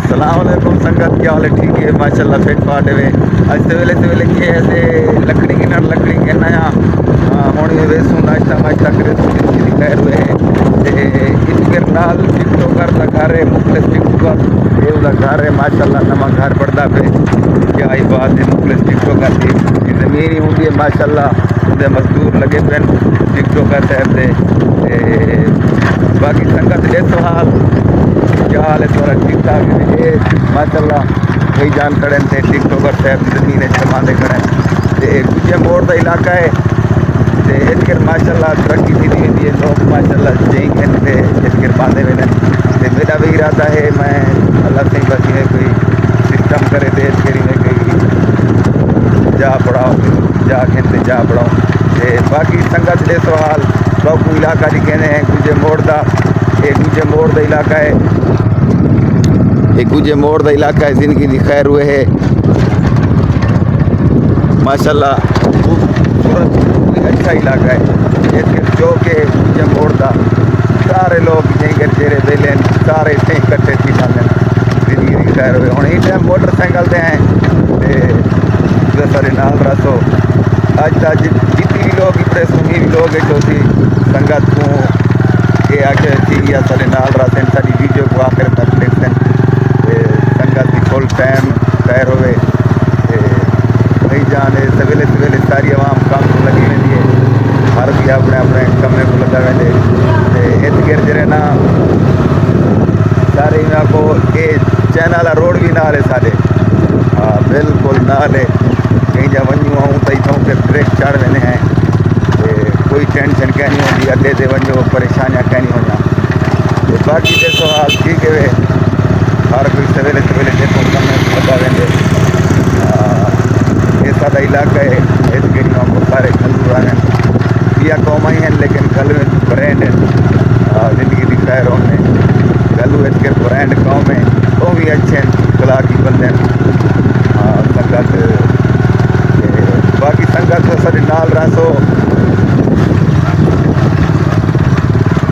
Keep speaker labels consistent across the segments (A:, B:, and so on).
A: सलामकुम संगत, क्या हाल है? ठीक है माशाल्लाह। फिट फाट है अज सवेले किए ऐसे लकड़ी की नट लकड़ी के नया हूँ वेसू नाश्ता वाश्ता करे खैर हुए इसके नाल टिकटॉकर का घर है, मुखलिस टिकटॉकर ये घर है माशाल्लाह। नवा घर बढ़ता पे क्या ही बात है। मुखलिस टिकटॉकर की जमीन ही होंगी है माशाल्लाह। उनके मजदूर लगे पे टिकटॉकर साहब से। बाकी संगत ऐसो हाल क्या हाल है थोड़ा ठीक ठाक है माशाल्लाह। कई जान खड़े थे टिकटॉकर साहब जमीन जमाते खड़े गुजे मोड़ का इलाका है इसके माशाल्लाह तरक्की थी वेंदी है। लोग माशाल्लाह जई थे इसके बांधे वे मेरा भी इरादा है मैं अल्लाह से बस है कोई सिस्टम करे थे इसके में कोई जा पढ़ाओ जा खेलते जा पढ़ाओ। बाकी संगत दे सवाल बापू इलाका जी कहते हैं गुजे मोड़ का गुजे मोड़ का इलाका है। एक गुजे मोड़ का इलाका है। जिंदगी की खैर हुए है माशाल्लाह। खूबसूरत अच्छा इलाका है इसके जो के गुजे मोड़ का सारे लोग यहीं कर चेहरे बेले सारे इतने इकट्ठे थी जाने जिंदगी की खैर हुए। हम इस टाइम मोटरसाइकिल से हैं सारे नाल रसो अज तक जितनी भी लोग इतने सुनी भी लोग है जो सी संगत को ये आके थी या सारे नाल रसन सारी वीडियो को आकर तक देखते संगत की फुल टाइम खैर हुए कई जाने सवेले सवेले सारी आवाम काम को लगी वेंदी है। हर भी अपने अपने कमे को लगा वेंदे इत गिर जरे ना सारे को ये चैनल रोड भी नाल है सारे हाँ बिल्कुल नाल है। कहीं जा वनू आऊँ तो इतों के ब्रेक चढ़ वेंदे हैं कोई टेंशन कह नहीं होती अड्डे से वनो परेशानियाँ कह नहीं होना। बाकी देखो हाल ठीक है हर कोई सवेले सवेले देखो कमे को लगा वेंदे। ये सारा इलाका है इसके को सारे खंदू हैं या कौम ही हैं लेकिन गल में ब्रांड है जिंदगी की खैर होने गलू इसके ब्रांड कौम है वो भी अच्छे हैं कला की बंदे संगत। बाकी संगत सारे नाल रसो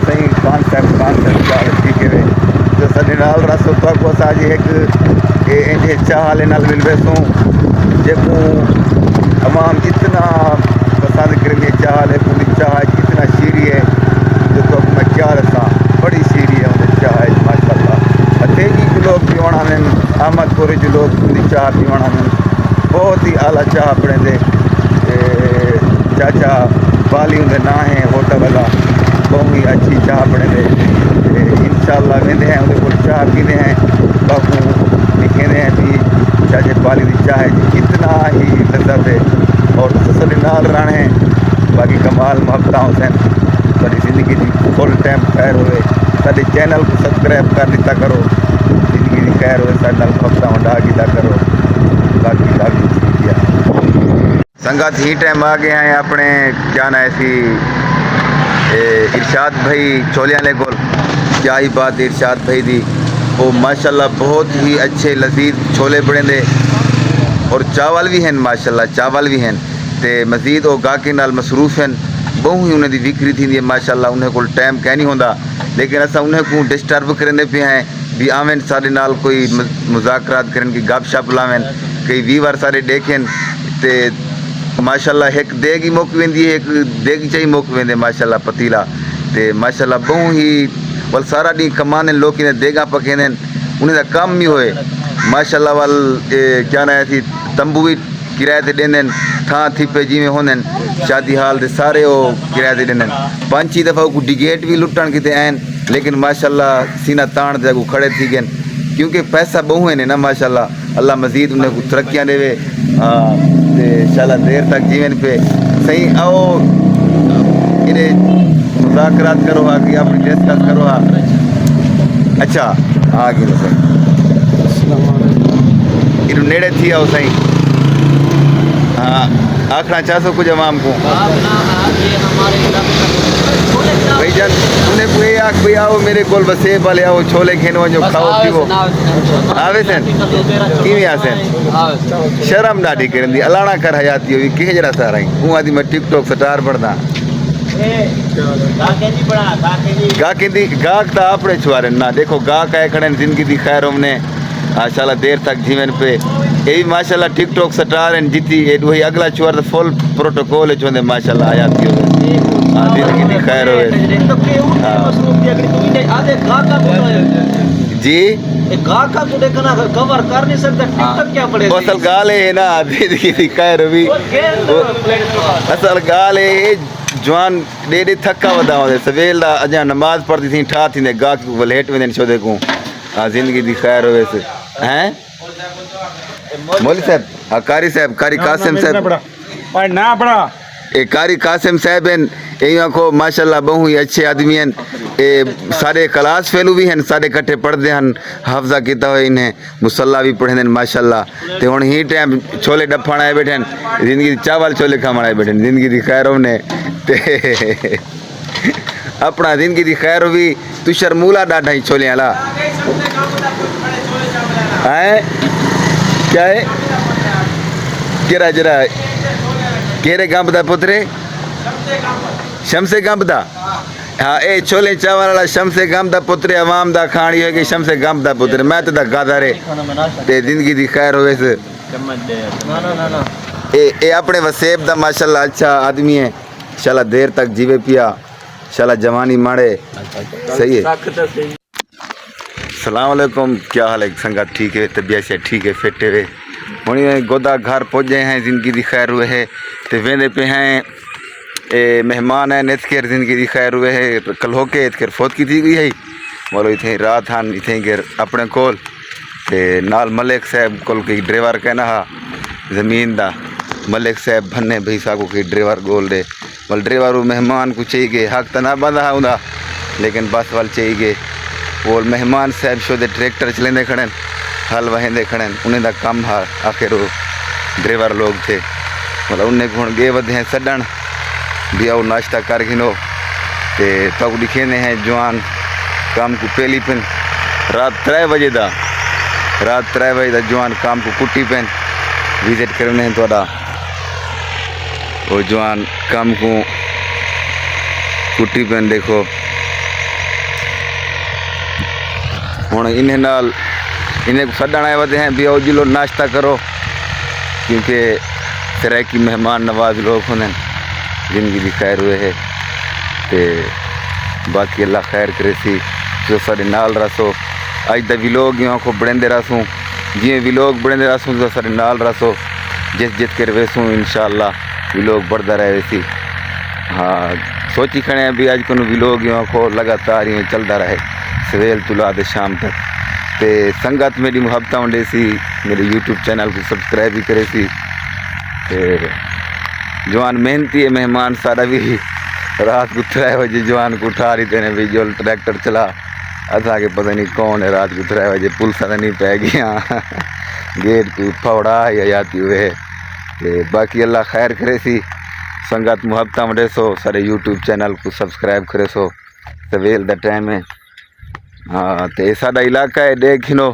A: सही कॉन्सेप्ट ठीक है जो सारे नाल रसो तो असांजी एक चाह नाल मिल वैसूं जो तमाम इतना पसंद करेंगे चाह है पूरी चाह इतना शीरी है जो मैं क्या रसा बड़ी शीरी है उन्हें चाह है माशाल्लाह। अतेजी जो लोग पीवणा में अहमदपुर जो लोग पूरी चाह पीवणा में बहुत ही आला चाह अपने दे चाचा बाली उनके ना है होटल वाला बहुत ही अच्छी चाह अपने दे इंशाल्लाह वेंदे हैं उन्हें को चाह पीते हैं बापू कहते हैं भी चाचे बाली की चाह इतना ही लज्जत है और तसल्ली नाल रहना है। बाकी कमाल मोहब्बत हुसैन सारी जिंदगी की फुल टाइम खैर हुए सारे चैनल को सब्सक्राइब कर दिता करो जिंदगी की खैर हुए सारे नाल मोहब्बत वंडा गिला करो। बाकी बाकी ठीक है संगत ही टाइम आ गए हैं अपने क्या ना ऐसी इरशाद भाई छोलियां ले गोल क्या ही बात इरशाद भाई दी वो माशाल्लाह बहुत ही अच्छे लजीज छोले बने और चावल भी हैं माशाल्लाह चावल भी हैं ते मजीद वो गाहकी नाल मसरूफ हैं बहु ही उन्हें विक्री थी है माशाल्लाह। उन्हें को टाइम कह नहीं होंदा लेकिन असा उन्हें को डिस्टर्ब करेंदे पे हैं भी आवें सारे नाल कोई मुज़ाकरात करें की गप शप लावें कई 20 बार सारे देखें ते माशाल्लाह एक देगी मुक वेंदी है एक देगी चाहिए मुक वेंदे माशाल्लाह पतीला ते माशाल्लाह बहु ही वल सारा डी कमाने लोग ने देगा पकेंदे उन्हें काम भी होए माशाल्लाह। वल क्या ना थी तंबू भी किराए से देंदे था थी पे जिमें होंदे शादी हाल दे सारे वो किराए से देंदे 5-6 दफ़ा को डिगेट भी लुटन किते आन लेकिन माशाल्लाह सीना तान ते खड़े थी गए क्योंकि पैसा बहु है ना माशाल्लाह। अल्लाह मजीद उन्हें को तरक्कियाँ देवे इंशाल्लाह देर तक जीवन पे सही आओ इन्हें मुज़ाकरात करो कि अपनी डिस्कस करो अच्छा आ गए सही इन नेड़े थी आओ सही हाँ आखना चाहो कुछ अवाम को भाई जान उन्हें कोई आख भाई आओ मेरे कोल बसे वाले आओ छोले खेनो वञो खाओ पीओ आवे सन किवें आसन शर्म ॾाढी करंदी अलाणा कर हयाती हुई के जरा सारा हूँ आदि मैं टिकटॉक स्टार बढ़दा गाहक तो अपने छुआरे ना देखो गाहक आए खड़े जिंदगी की खैर हमने माशाल्लाह देर तक जीवन पे ये भी माशाल्लाह टिकटॉक स्टार हैं जीती वही अगला चुआर तो फुल प्रोटोकॉल है चोंदे माशाल्लाह आयात की हाँ जिंदगी दी खैर होवे जी
B: गाका तो देखना कवर कर नहीं सकता टिकटॉक क्या पड़ेगा
A: असल गाल है ना जिंदगी दी खैर हुई असल गाल है जवान डेढ़ थका वदा होंदे सवेल दा अजा नमाज पढ़दी थी ठा थींदे गा को लेट वेंदे छोदे को हाँ जिंदगी दी खैर होवे से हैं मौलवी साहब हाँ कारी साहब कारी कासिम साहब
B: ना पड़ा
A: ए कारी कासिम साहब हैं ये आखो माशाल्लाह बहु ही अच्छे आदमी हैं ए सारे क्लास फेलू भी हैं सारे कट्ठे पढ़ते हैं हाफजा किया हुआ इन्हें मुसल्ला भी पढ़ते हैं माशाल्लाह तो हुण ही टाइम छोले डफाण आए बैठे हैं जिंदगी चावल छोले खावण आए बैठे हैं जिंदगी दी खैर होने ते अपना जिंदगी दी खैर हुई तू शर्मूला डाढ़ा ही छोले वाला है क्या है केरा जरा केरे गंब दा पुत्रे शमसे गंब दा हाँ ए छोले चावल वाला शमसे गंब दा पुत्रे अवाम दा खानी है कि शमसे गंब दा पुत्रे मैं तो दा गादा रे ते जिंदगी दी खैर होवे से ए अपने वसेब दा माशाल्लाह अच्छा आदमी है इंशाल्लाह देर तक जीवे पिया इंशाल्लाह जवानी मारे सही है सलाम अलैकुम क्या हाल है संगत ठीक है तबीयत से ठीक है फिट है हुणी गोदा घर पहुँचे हैं जिंदगी दी खैर हुए है तो वेंदे पे हैं ए मेहमान है नेतकेर जिंदगी दी खैर हुए है कल होके इतकेर फौत की थी गई है बोलो इतने रात हान इतने गिर अपने कोल ते नाल मलिक साहब कोल कई ड्राइवर कहना हा ज़मीन दा मलिक साहब भन्ने भाई साहब को कई ड्राइवर गोल दे बोल ड्राइवर वो मेहमान को चाहिए गए हक तो ना बंदा होंदा लेकिन बस वाल चाहिए गए वो मेहमान साहब शो दे ट्रैक्टर चलेंदे खड़न हल वहेंदे खड़न उन्हें दा कम हा आखिर वो ड्राइवर लोग थे मतलब उन्हें हुण गे वधे हैं सडन भी आओ नाश्ता कर गिनो ते तक दिखेंदे हैं जवान काम को पहली पिन रात 3 बजे दा जवान काम को कुट्टी पेन विजिट करने हैं थोड़ा वो जवान काम को कुट्टी पेन देखो हुण इन्हें नाल इन्हें सदन आए वधे हैं भी आओ जिलो नाश्ता करो क्योंकि तरह की मेहमान नवाज लोग होने जिंदगी दी खैर हुए है ते बाकी अल्लाह खैर करे सी जो सारे नाल रसो अज दा विलोग यहाँ को बढ़ेंदे रसूँ जिमें विलोग बढ़ेंदे रसूँ जो सारे नाल रसो जित कर वेसूँ इंशाअल्लाह विलोग बढ़ता रहे वैसी हाँ सोची खड़े हैं भी आज को विलोग यहाँ को लगातार यूँ चलता रहे सवेल तुला दे शाम तक ते संगत मेरी मुहब्बत होंडे सी मेरे यूट्यूब चैनल को सब्सक्राइब भी करे सी जवान मेहनती है मेहमान सारा भी रात को 3 बजे जवान को उठा रही थे भी जो ट्रैक्टर चला असा के पता नहीं कौन है रात को 3 बजे पुलिस नहीं पै गया गेट को फौड़ा या जाती हुए ते बाकी अल्लाह खैर करे सी संगत मुहब्बत वडे सो सारे यूट्यूब चैनल को सब्सक्राइब करे सो सवेल दा टाइम है हाँ तो साडा इलाका है देख गिनो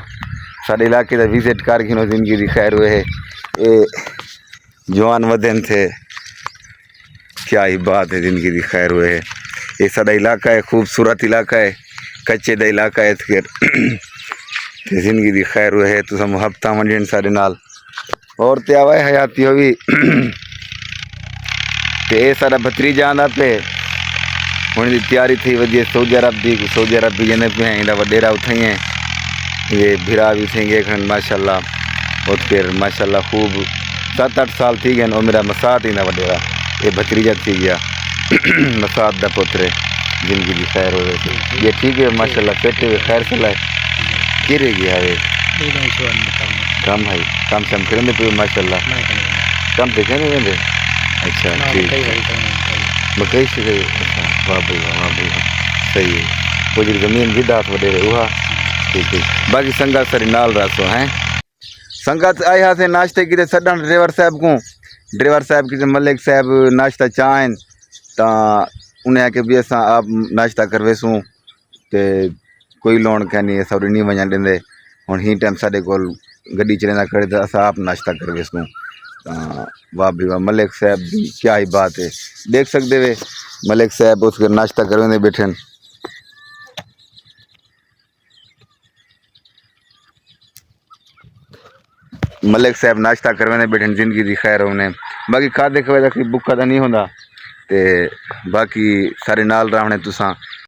A: साडे इलाके का विजिट कर गिनो जिंदगी दी खैर हुए है ये जवान वदन थे क्या ही बात है जिंदगी दी खैर हुए है ये साडा इलाका है खूबसूरत इलाका है कच्चे दा इलाका है तो जिंदगी दी खैर हुए है तुसा मुहब्बत वंडन साडे नाल और ते आवा हयाती होवी ते ये साडा भतीजा आंदा पे हुण दी तैयारी थी वधी सऊदी अरब भी जने पे हैं इंदा वडेरा उठाई हैं ये भिरा भी थे गए माशाल्लाह और फिर माशाल्लाह खूब 7-8 साल थी गए और मेरा मसाद इंदा वडेरा ये भतीजा थी गया मसाद दा पुत्र जिंदगी की खैर हो ये ठीक है माशाल्लाह पेटे हुए खैर चलाए किरे गया वे कम है कम शम करेंगे पे माशाल्लाह कम देखे नहीं वेंदे अच्छा ठीक मकई से वाह भाई सही है वो जी जमीन भी दात वडेरे हुआ ठीक है बाकी संगत सरी नाल रासो हैं संगत आया से नाश्ते की सडन ड्राइवर साहब की मलिक साहब नाश्ता चाहें तो उन्हें आके भी असा आप नाश्ता करवेसूँ तो कोई लोन कहनी असा नहीं वजन देंदे हुण ही टाइम साढ़े को गड्डी चलेंदा खड़े तो असा आप नाश्ता करवेसूँ वाह भी वाह मलिक साहब की क्या ही बात है देख सकते वे मलिक साहब उसके नाश्ता करवाने बैठे मलिक साहब नाश्ता करवाने बैठे जिंदगी दी खैर उन्हें बाकी खादे खवाए दा बुक्का तो नहीं होंदा ते बाकी सारे नाल रहने तुसां